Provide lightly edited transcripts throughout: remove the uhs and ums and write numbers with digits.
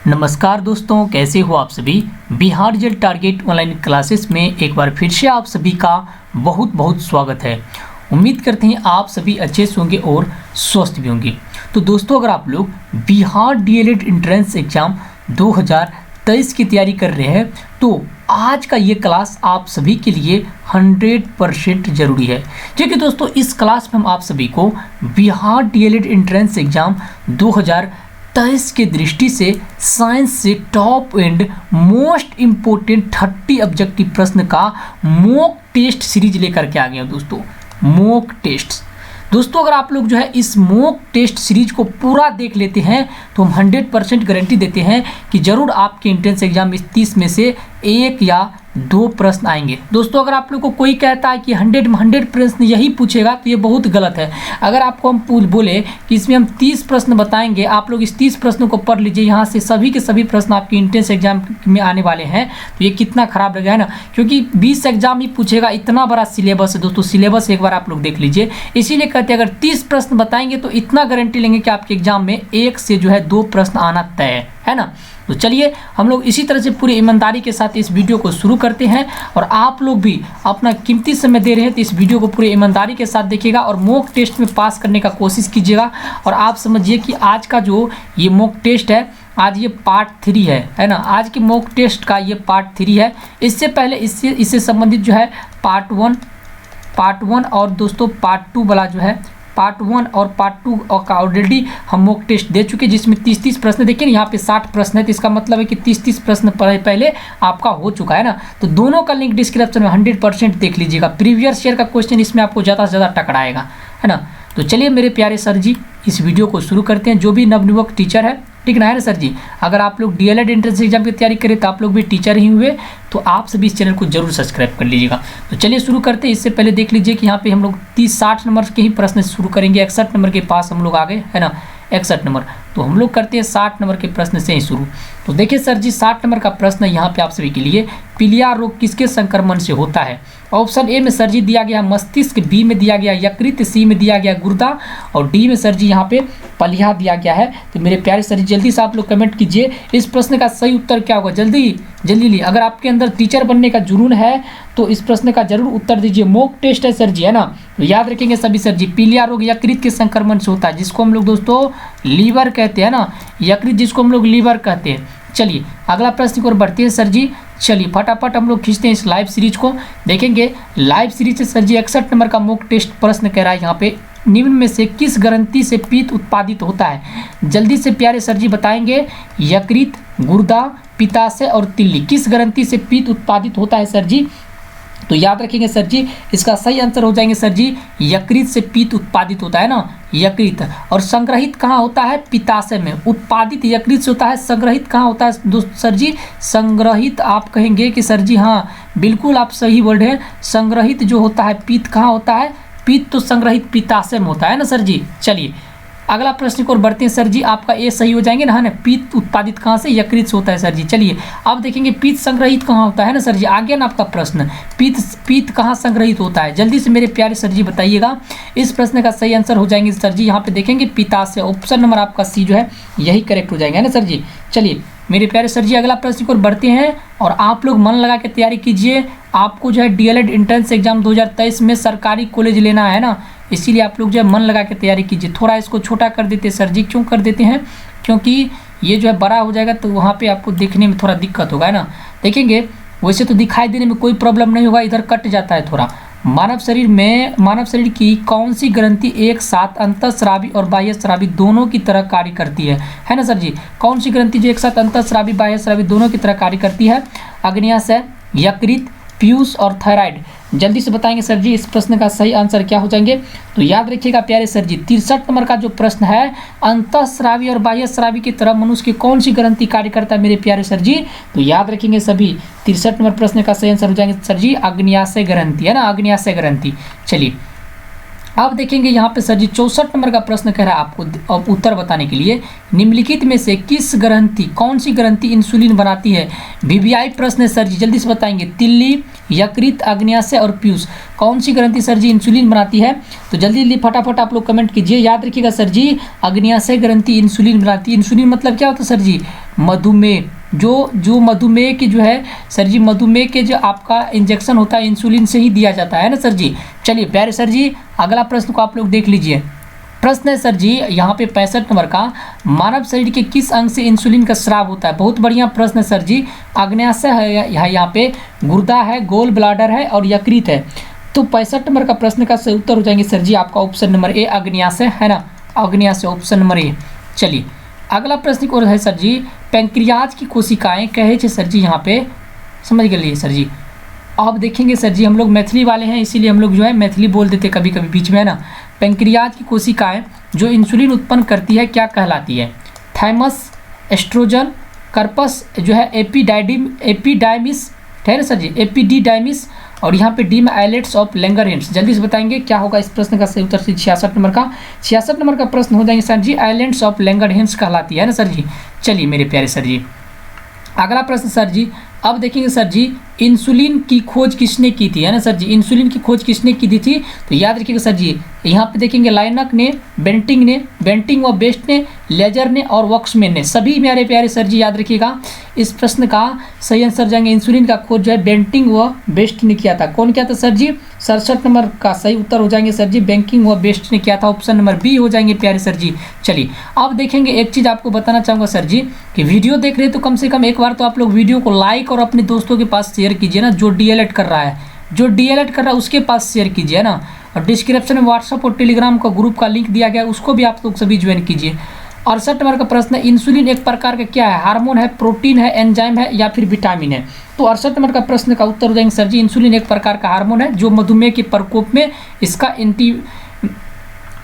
नमस्कार दोस्तों, कैसे हो आप सभी। Bihar result target online classes में एक बार फिर से आप सभी का बहुत बहुत स्वागत है। उम्मीद करते हैं आप सभी अच्छे से होंगे और स्वस्थ भी होंगे। तो दोस्तों, अगर आप लोग बिहार डीएलएड एंट्रेंस एग्जाम 2023 की तैयारी कर रहे हैं तो आज का ये क्लास आप सभी के लिए 100% ज़रूरी है। क्योंकि दोस्तों, इस क्लास में हम आप सभी को बिहार डीएलएड एंट्रेंस एग्जाम 2023 की दृष्टि से साइंस से top and most important 30 objective प्रश्न का मॉक टेस्ट सीरीज लेकर के आ गए हैं दोस्तों। मॉक टेस्ट दोस्तों, अगर आप लोग जो है इस मॉक टेस्ट सीरीज को पूरा देख लेते हैं तो हम 100% गारंटी देते हैं कि ज़रूर आपके एंट्रेंस एग्जाम में 30 में से 1 या 2 प्रश्न आएंगे। दोस्तों, अगर आप लोग को कोई कहता है कि 100 में 100 प्रश्न यही पूछेगा तो ये बहुत गलत है। अगर आपको हम बोले कि इसमें हम 30 प्रश्न बताएंगे, आप लोग इस 30 प्रश्नों को पढ़ लीजिए, यहाँ से सभी के सभी प्रश्न आपके एंट्रेंस एग्जाम में आने वाले हैं, तो ये कितना खराब लगेगा ना। क्योंकि 20 एग्जाम ही पूछेगा, इतना बड़ा सिलेबस है दोस्तों। सिलेबस एक बार आप लोग देख लीजिए। इसीलिए कहते हैं अगर 30 प्रश्न बताएंगे तो इतना गारंटी लेंगे कि आपके एग्जाम में 1 से जो है 2 प्रश्न आना तय है ना। तो चलिए हम लोग इसी तरह से पूरी ईमानदारी के साथ इस वीडियो को शुरू करते हैं। और आप लोग भी अपना कीमती समय दे रहे हैं तो इस वीडियो को पूरी ईमानदारी के साथ देखिएगा और मॉक टेस्ट में पास करने का कोशिश कीजिएगा। और आप समझिए कि आज का जो ये मॉक टेस्ट है, आज ये पार्ट 3 है ना। आज के मॉक टेस्ट का ये पार्ट 3 है। इससे पहले इससे संबंधित जो है पार्ट 1 और दोस्तों पार्ट 2 वाला जो है पार्ट 1 और पार्ट 2 का ऑलरेडी हम मॉक टेस्ट दे चुके हैं, जिसमें 30 प्रश्न। देखिए यहाँ पे 60 प्रश्न है, तो इसका मतलब है कि 30 प्रश्न पहले आपका हो चुका है ना। तो दोनों का लिंक डिस्क्रिप्शन में 100% देख लीजिएगा। प्रीवियस ईयर का क्वेश्चन इसमें आपको ज़्यादा से ज़्यादा टकराएगा, है ना। तो चलिए मेरे प्यारे सर जी, इस वीडियो को शुरू करते हैं। जो भी नवनियुक्त टीचर है, ठीक ना है ना सर जी, अगर आप लोग डीएलएड एंट्रेंस एग्जाम की तैयारी करें तो आप लोग भी टीचर ही हुए, तो आप सभी इस चैनल को जरूर सब्सक्राइब कर लीजिएगा। तो चलिए शुरू करते हैं। इससे पहले देख लीजिए कि यहाँ पे हम लोग 60 नंबर के ही प्रश्न शुरू करेंगे। 61 नंबर के पास हम लोग आ गए, है ना, 61 नंबर। तो हम लोग करते हैं 60 नंबर के प्रश्न से ही शुरू। तो देखिए सर जी, 60 नंबर का प्रश्न यहाँ पे आप सभी के लिए, पीलिया रोग किसके संक्रमण से होता है। ऑप्शन ए में सर जी दिया गया मस्तिष्क, बी में दिया गया यकृत, सी में दिया गया गुर्दा और डी में सर जी यहाँ पे पलिया दिया गया है। तो मेरे प्यारे सर जी, जल्दी से आप लोग कमेंट कीजिए इस प्रश्न का सही उत्तर क्या होगा। जल्दी ली। अगर आपके अंदर टीचर बनने का जुनून है तो इस प्रश्न का जरूर उत्तर दीजिए। मॉक टेस्ट है सर जी, है ना। तो याद रखेंगे सभी सर जी, पीलिया रोग यकृत के संक्रमण से होता है, जिसको हम लोग दोस्तों लीवर कहते हैं ना। यकृत जिसको हम लोग लीवर कहते हैं। चलिए अगला प्रश्न की ओर बढ़ते हैं सर जी। चलिए फटाफट हम लोग खींचते हैं इस लाइव सीरीज को। देखेंगे लाइव सीरीज से सर जी 61 नंबर का मॉक टेस्ट प्रश्न कह रहा है यहाँ पे, निम्न में से किस ग्रंथि से पित्त उत्पादित होता है। जल्दी से प्यारे सर जी बताएंगे, यकृत, गुर्दा, पित्ताशय और तिल्ली, किस ग्रंथि से पित्त उत्पादित होता है सर जी। तो याद रखेंगे सर जी, इसका सही आंसर हो जाएंगे सर जी, यकृत से पित्त उत्पादित होता है ना, यकृत। और संग्रहित कहाँ होता है, पित्ताशय में। उत्पादित यकृत से होता है, संग्रहित कहाँ होता है दोस्त सर जी, संग्रहित आप कहेंगे कि सर जी हाँ बिल्कुल आप सही वर्ड है। संग्रहित जो होता है पित्त कहाँ होता है, पित्त तो संग्रहित पित्ताशय में होता है ना सर जी। चलिए अगला प्रश्न को बढ़ते हैं सर जी, आपका ए सही हो जाएंगे ना, है ना। पित्त उत्पादित कहाँ से, यकृत से होता है सर जी। चलिए अब देखेंगे पित्त संग्रहित कहाँ होता है ना सर जी। आगे ना आपका प्रश्न, पित्त कहाँ संग्रहित होता है, जल्दी से मेरे प्यारे सर जी बताइएगा। इस प्रश्न का सही आंसर हो जाएंगे सर जी, यहाँ पे देखेंगे पित्ताशय। ऑप्शन नंबर आपका सी जो है यही करेक्ट हो जाएगा, है ना सर जी। चलिए मेरे प्यारे सर जी, अगला प्रश्न को बढ़ते हैं और आप लोग मन लगा के तैयारी कीजिए। आपको जो है डीएलएड एंट्रेंस एग्जाम 2023 में सरकारी कॉलेज लेना है ना, इसीलिए आप लोग जो है मन लगा के तैयारी कीजिए। थोड़ा इसको छोटा कर देते हैं सर जी, क्यों कर देते हैं, क्योंकि ये जो है बड़ा हो जाएगा तो वहाँ पे आपको देखने में थोड़ा दिक्कत होगा, है ना। देखेंगे वैसे तो दिखाई देने में कोई प्रॉब्लम नहीं होगा, इधर कट जाता है थोड़ा। मानव शरीर की कौन सी ग्रंथि एक साथ अंतःस्रावी और बाह्यस्रावी दोनों की तरह कार्य करती है ना सर जी। कौन सी ग्रंथि जो एक साथ अंतःस्रावी बाह्यस्रावी दोनों की तरह कार्य करती है। अग्न्याशय, यकृत, पीयूष और थायराइड। जल्दी से बताएंगे सर जी इस प्रश्न का सही आंसर क्या हो जाएंगे। तो याद रखिएगा प्यारे सर जी, 63 नंबर का जो प्रश्न है, अंतःस्रावी और बाह्यस्रावी की तरह मनुष्य की कौन सी ग्रंथि कार्य करता है मेरे प्यारे सर जी। तो याद रखेंगे सभी, 63 नंबर प्रश्न का सही आंसर हो जाएंगे सर जी, अग्न्याशय ग्रंथि, है ना, अग्न्याशय ग्रंथि। चलिए अब देखेंगे यहाँ पे सर जी 64 नंबर का प्रश्न कह रहा है आपको अब उत्तर बताने के लिए निम्नलिखित में से किस ग्रंथि कौन सी ग्रंथि इंसुलिन बनाती है। वीवीआई प्रश्न है सर जी, जल्दी से बताएंगे। तिल्ली, यकृत, अग्न्याशय और पीयूष, कौन सी ग्रंथि सर जी इंसुलिन बनाती है। तो जल्दी जल्दी फटाफट आप लोग कमेंट कीजिए। याद रखिएगा सर जी, अग्न्याशय ग्रंथि इंसुलिन बनाती है। इंसुलिन मतलब क्या होता है सर जी, मधुमेह। जो मधुमेह की जो है सर जी, मधुमेह के जो आपका इंजेक्शन होता है इंसुलिन से ही दिया जाता है ना सर जी। चलिए प्यारे सर जी, अगला प्रश्न को आप लोग देख लीजिए। प्रश्न है सर जी यहाँ पे 65 नंबर का, मानव शरीर के किस अंग से इंसुलिन का स्राव होता है। बहुत बढ़िया प्रश्न है सर जी। अग्न्याशय है यहाँ पे, गुर्दा है, गोल ब्लाडर है और यकृत है। तो 65 नंबर का प्रश्न का सही उत्तर हो जाएंगे सर जी आपका ऑप्शन नंबर ए, अग्न्याशय है ना, अग्न्याशय ऑप्शन नंबर ए। चलिए अगला प्रश्न और है सर जी, पैंक्रियाज की कोशिकाएं कहे थे सर जी, यहाँ पे समझ गए सर जी। अब देखेंगे सर जी, हम लोग मैथिली वाले हैं इसीलिए हम लोग जो है मैथिली बोल देते कभी कभी बीच में, है ना। पैंक्रियाज की कोशिकाएं जो इंसुलिन उत्पन्न करती है क्या कहलाती है। थाइमस, एस्ट्रोजन, कर्पस जो है एपिडाइमिस, ठहरे सर जी, एपिडिडाइमिस और यहाँ पे डी में आइलेट्स ऑफ लैंगरहैंस। जल्दी से बताएंगे क्या होगा इस प्रश्न का सही उत्तर। 66 नंबर का 66 नंबर का प्रश्न हो जाएंगे sir ji, islands of Langerhans कहलाती है ना सर जी। चलिए मेरे प्यारे सर जी, अगला प्रश्न सर जी, अब देखेंगे सर जी, इंसुलिन की खोज किसने की थी, है ना सर जी। इंसुलिन की खोज किसने की थी, तो याद रखिएगा सर जी, यहाँ पे देखेंगे लाइनक ने, बेंटिंग व बेस्ट ने, लेजर ने और वॉक्समैन ने, सभी मेरे प्यारे सर जी याद रखिएगा। इस प्रश्न का सही आंसर जाएंगे, इंसुलिन का खोज जो है बेंटिंग व बेस्ट ने किया था। कौन किया था सर जी, 67 नंबर का सही उत्तर हो जाएंगे सर जी, बेंकिंग व बेस्ट ने किया था, ऑप्शन नंबर बी हो जाएंगे प्यारे सर जी। चलिए अब देखेंगे, एक चीज़ आपको बताना चाहूँगा सर जी कि वीडियो देख रहे हैं तो कम से कम एक बार तो आप लोग वीडियो को लाइक और अपने दोस्तों के पास शेयर कीजिए ना। जो डीएलएड कर रहा है उसके पास शेयर कीजिए ना। और डिस्क्रिप्शन में व्हाट्सअप और टेलीग्राम का ग्रुप का लिंक दिया गया है, उसको भी आप लोग सभी ज्वाइन कीजिए। 68 नंबर का प्रश्न है, इंसुलिन एक प्रकार का क्या है, हार्मोन है, प्रोटीन है, एंजाइम है या फिर विटामिन है। तो 68 नंबर का प्रश्न का उत्तर हो जाएंगे सर जी, इंसुलिन एक प्रकार का हार्मोन है जो मधुमेह के प्रकोप में इसका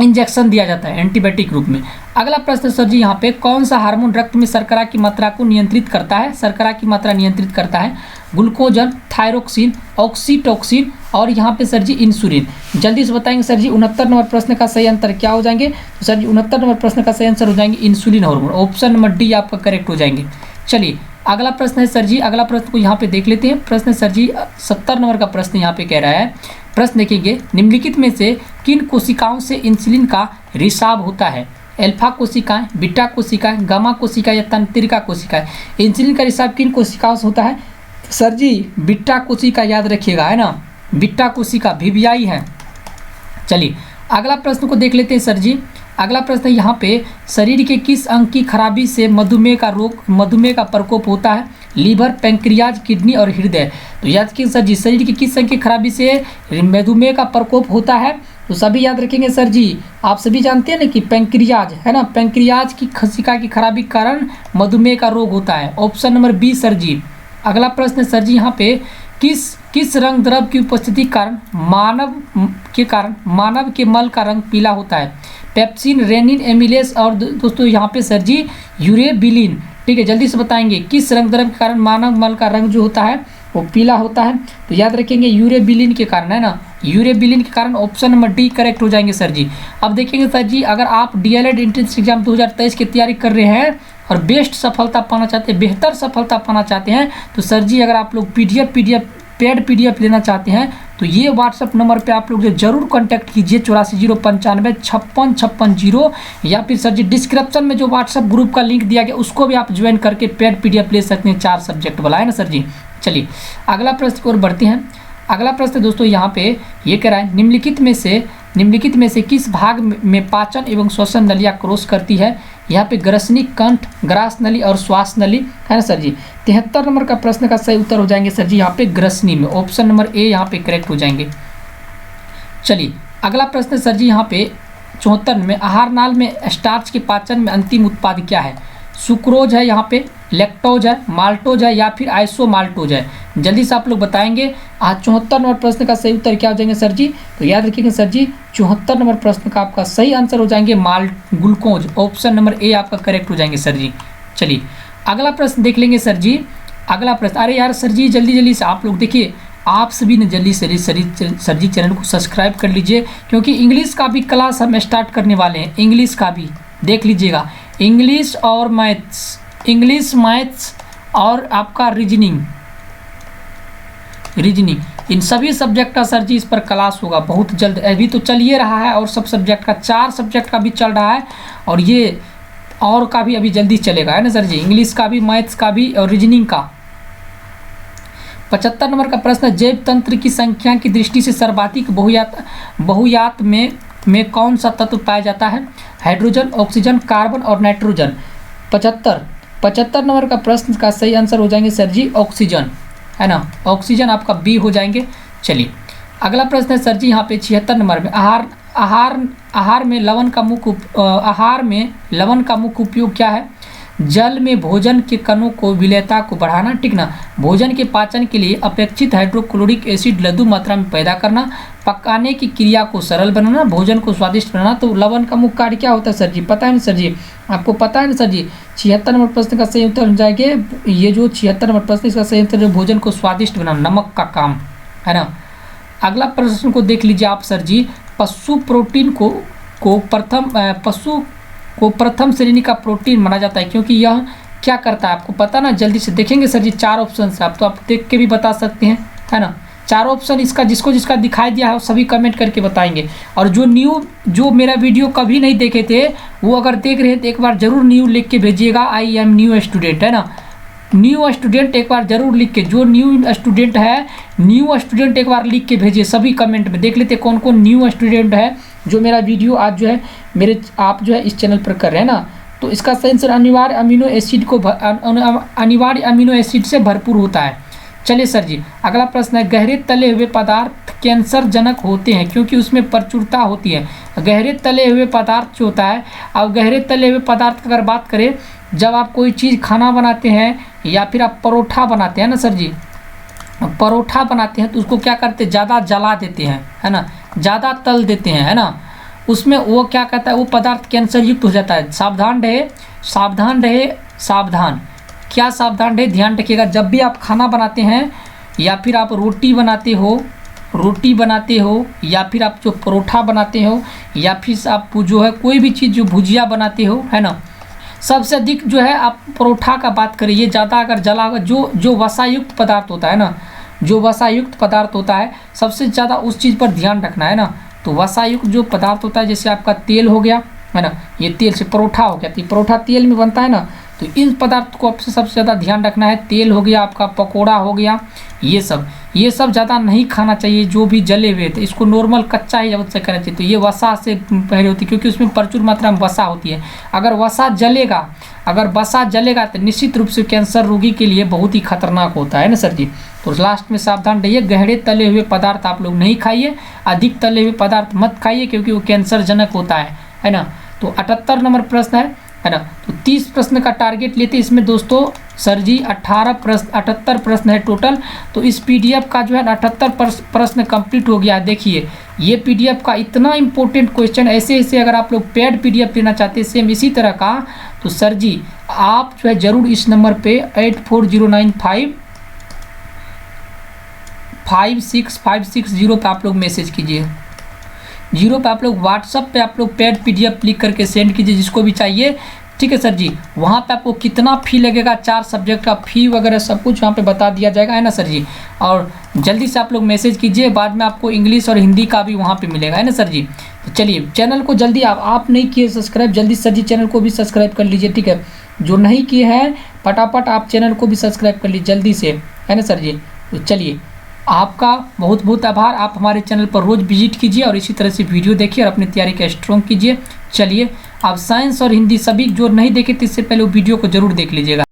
इंजेक्शन दिया जाता है एंटीबायोटिक रूप में। अगला प्रश्न सर जी, यहाँ पे कौन सा हार्मोन रक्त में शर्करा की मात्रा को नियंत्रित करता है, शर्करा की मात्रा नियंत्रित करता है। ग्लूकोजन, थायरोक्सिन, ऑक्सीटोक्सिन और यहाँ पे सर जी इंसुलिन। जल्दी से बताएंगे सर जी 69 नंबर प्रश्न का सही आंसर क्या हो जाएंगे। तो सर जी 69 नंबर प्रश्न का सही आंसर हो जाएंगे insulin hormone, option number D आपका करेक्ट हो जाएंगे। चलिए अगला प्रश्न है सर जी, अगला प्रश्न को यहाँ पे देख लेते हैं। प्रश्न सर जी 70 नंबर का प्रश्न यहाँ पे कह रहा है, प्रश्न देखेंगे, निम्नलिखित में से किन कोशिकाओं से इंसुलिन का रिसाव होता है। अल्फा कोशिकाएं, बीटा कोशिकाएं, गामा कोशिकाएं या तंत्रिका कोशिकाएं। इंसुलिन का रिसाव किन कोशिकाओं से होता है सर जी, बीटा कोशिका याद रखिएगा, है ना, बीटा कोशिका वीवीआई है। चलिए अगला प्रश्न को देख लेते हैं सर जी। अगला प्रश्न यहाँ पे, शरीर के किस अंग की खराबी से मधुमेह का प्रकोप होता है। लीवर, पैंक्रियाज, किडनी और हृदय। तो याद रखिए सर जी, शरीर की किस अंग की खराबी से मधुमेह का प्रकोप होता है। तो सभी याद रखेंगे सर जी, आप सभी जानते हैं ना कि पैंक्रियाज, है ना, पैंक्रियाज की कोशिका की खराबी के कारण मधुमेह का रोग होता है, ऑप्शन नंबर बी सर जी। अगला प्रश्न सर जी, यहाँ पे किस रंग द्रव की उपस्थिति के कारण मानव के मल का रंग पीला होता है। पेप्सिन, रेनिन, एमिलेस और दोस्तों यहाँ पे सर जी यूरेबिलिन। ठीक है, जल्दी से बताएंगे किस रंग द्रव के कारण मानव मल का रंग जो होता है वो पीला होता है। तो याद रखेंगे यूरेबिलिन के कारण, है ना, यूरेबिलिन के कारण, ऑप्शन नंबर डी करेक्ट हो जाएंगे सर जी। अब देखेंगे सर जी, अगर आप डीएलएड एंट्रेंस एग्जाम 2023 की तैयारी कर रहे हैं और बेस्ट सफलता पाना चाहते हैं, बेहतर सफलता पाना चाहते हैं, तो सर जी अगर आप लोग पेड पीडीएफ लेना चाहते हैं तो ये व्हाट्सअप नंबर पे आप लोग जो जरूर कांटेक्ट कीजिए 8409955650, या फिर सर जी डिस्क्रिप्शन में जो व्हाट्सअप ग्रुप का लिंक दिया गया उसको भी आप ज्वाइन करके पेड पीडीएफ ले सकते हैं, 4 सब्जेक्ट वाला, है ना सर जी। चलिए अगला प्रश्न की ओर बढ़ते हैं। अगला प्रश्न दोस्तों यहाँ पे ये कह रहा है, निम्नलिखित में से किस भाग में पाचन एवं श्वसन नलियाँ क्रॉस करती है। यहाँ पे ग्रसनी, कंठ, ग्रास नली और श्वास नली, है ना सर जी। 73 नंबर का प्रश्न का सही उत्तर हो जाएंगे सर जी यहाँ पे ग्रसनी में, ऑप्शन नंबर ए यहाँ पे करेक्ट हो जाएंगे। चलिए अगला प्रश्न सर जी यहाँ पे 74 में, आहार नाल में स्टार्च के पाचन में अंतिम उत्पाद क्या है। सुक्रोज है, यहाँ पे लैक्टोज है, माल्टोज है या फिर आइसोमाल्टोज है। जल्दी से आप लोग बताएंगे। आज 74 नंबर प्रश्न का सही उत्तर क्या हो जाएंगे सर जी। तो याद रखिएगा सर जी 74 नंबर प्रश्न का आपका सही आंसर हो जाएंगे ग्लूकोज, ऑप्शन नंबर ए आपका करेक्ट हो जाएंगे सर जी। चलिए अगला प्रश्न देख लेंगे सर जी। अगला प्रश्न, अरे यार सर जी जल्दी से आप लोग देखिए, आप सभी ने जल्दी से सर जी चैनल को सब्सक्राइब कर लीजिए, क्योंकि इंग्लिश का भी क्लास हम स्टार्ट करने वाले हैं। इंग्लिश का भी देख लीजिएगा, इंग्लिश और मैथ्स और आपका रीजनिंग इन सभी सब्जेक्ट का सर जी इस पर क्लास होगा बहुत जल्द। अभी तो चल ही रहा है और सब सब्जेक्ट का 4 सब्जेक्ट का भी चल रहा है, और ये और का भी अभी जल्दी चलेगा, है ना सर जी। इंग्लिश का भी, मैथ्स का भी और रीजनिंग का। 75 नंबर का प्रश्न है, जैव तंत्र की संख्या की दृष्टि से सर्वाधिक बहुयात में कौन सा तत्व पाया जाता है? हाइड्रोजन, ऑक्सीजन, कार्बन और नाइट्रोजन। 75 नंबर का प्रश्न का सही आंसर हो जाएंगे सर जी ऑक्सीजन, है ना। ऑक्सीजन आपका बी हो जाएंगे। चलिए अगला प्रश्न है सर जी यहाँ पे 76 नंबर में, आहार में लवण का मुख्य उपयोग क्या है? जल में भोजन के कणों को विलेयता को बढ़ाना, ठीक ना। भोजन के पाचन के लिए अपेक्षित हाइड्रोक्लोरिक एसिड लघु मात्रा में पैदा करना, पकाने की क्रिया को सरल बनाना, भोजन को स्वादिष्ट बनाना। तो लवण का मुख्य कार्य क्या होता है सर जी? पता है ना सर जी, आपको पता है ना सर जी? 76 नंबर प्रश्न का सही उत्तर हो जाएंगे, ये जो 76 नंबर प्रश्न इसका सही उत्तर भोजन को स्वादिष्ट बनाना, नमक का काम, है ना। अगला प्रश्न को देख लीजिए आप सर जी, पशु को प्रथम श्रेणी का प्रोटीन माना जाता है, क्योंकि यह क्या करता है आपको पता ना? जल्दी से देखेंगे सर जी, 4 ऑप्शन है, आप देख के भी बता सकते हैं, है ना। 4 ऑप्शन इसका जिसका दिखाई दिया है सभी कमेंट करके बताएंगे। और जो मेरा वीडियो कभी नहीं देखे थे वो अगर देख रहे हैं तो एक बार जरूर न्यू लिख के भेजिएगा, आई एम न्यू स्टूडेंट, है ना। न्यू स्टूडेंट एक बार जरूर लिख के, जो न्यू स्टूडेंट है न्यू स्टूडेंट एक बार लिख के भेजिए सभी कमेंट में। देख लेते कौन कौन न्यू स्टूडेंट है जो मेरा वीडियो आज जो है आप जो है इस चैनल पर कर रहे हैं ना। तो इसका सही आंसर अनिवार्य अमीनो एसिड से भरपूर होता है। चलिए सर जी अगला प्रश्न है, गहरे तले हुए पदार्थ कैंसर जनक होते हैं क्योंकि उसमें प्रचुरता होती है। गहरे तले हुए पदार्थ जो होता है, अब गहरे तले हुए पदार्थ की अगर बात करें, जब आप कोई चीज़ खाना बनाते हैं या फिर आप परोठा बनाते हैं ना सर जी, परोठा बनाते हैं तो उसको क्या करते हैं, ज़्यादा जला देते हैं, है ना, ज़्यादा तल देते हैं, है ना। उसमें वो क्या कहता है, वो पदार्थ कैंसर युक्त हो जाता है। सावधान क्या सावधान रहे, ध्यान रखिएगा। जब भी आप खाना बनाते हैं या फिर आप रोटी बनाते हो या फिर आप जो परोठा बनाते हो या फिर आप जो है कोई भी चीज़ जो भुजिया बनाते हो, है ना, सबसे अधिक जो है आप परोठा का बात करें, ये ज़्यादा अगर जला होगा, जो वसायुक्त पदार्थ होता है ना, जो वसायुक्त पदार्थ होता है सबसे ज़्यादा उस चीज़ पर ध्यान रखना है ना। तो वसायुक्त जो पदार्थ होता है, जैसे आपका तेल हो गया, है ना, ये तेल से परोठा हो गया, तो परोठा तेल में बनता है ना, तो इन पदार्थ को आपसे सबसे ज़्यादा ध्यान रखना है। तेल हो गया आपका, पकोड़ा हो गया, ये सब ज़्यादा नहीं खाना चाहिए। जो भी जले हुए थे इसको नॉर्मल कच्चा ही जब से करना चाहिए। तो ये वसा से पहले होती है क्योंकि उसमें प्रचुर मात्रा में वसा होती है। अगर वसा जलेगा तो निश्चित रूप से कैंसर रोगी के लिए बहुत ही खतरनाक होता है ना सर जी। तो लास्ट में सावधान रहिए, गहरे तले हुए पदार्थ आप लोग नहीं खाइए, अधिक तले हुए पदार्थ मत खाइए क्योंकि वो कैंसर जनक होता है ना। तो 78 नंबर प्रश्न है ना। तो 30 प्रश्न का टारगेट लेते इसमें दोस्तों सर जी 78 प्रश्न है टोटल। तो इस पीडीएफ का जो है 78 प्रश्न कंप्लीट हो गया है। देखिए ये पीडीएफ का इतना इंपॉर्टेंट क्वेश्चन, ऐसे अगर आप लोग पेड पीडीएफ लेना चाहते हैं सेम इसी तरह का, तो सर जी आप जो है ज़रूर इस नंबर पे 840955650 पे आप लोग मैसेज कीजिए। 0 पे आप लोग व्हाट्सअप पे आप लोग पेड पीडीएफ लिख करके सेंड कीजिए जिसको भी चाहिए, ठीक है सर जी। वहाँ पे आपको कितना फ़ी लगेगा, 4 सब्जेक्ट का फ़ी वगैरह सब कुछ वहाँ पे बता दिया जाएगा, है ना सर जी। और जल्दी से आप लोग मैसेज कीजिए, बाद में आपको इंग्लिश और हिंदी का भी वहाँ पे मिलेगा, है ना सर जी। तो चलिए चैनल को जल्दी आप नहीं किए सब्सक्राइब, जल्दी सर जी चैनल को भी सब्सक्राइब कर लीजिए, ठीक है। जो नहीं किए हैं फटाफट आप चैनल को भी सब्सक्राइब कर लीजिए जल्दी से, है ना सर जी। तो चलिए आपका बहुत बहुत आभार। आप हमारे चैनल पर रोज़ विजिट कीजिए और इसी तरह से वीडियो देखिए और अपनी तैयारी का स्ट्रॉन्ग कीजिए। चलिए आप साइंस और हिंदी सभी जो नहीं देखे थे इससे पहले वो वीडियो को ज़रूर देख लीजिएगा।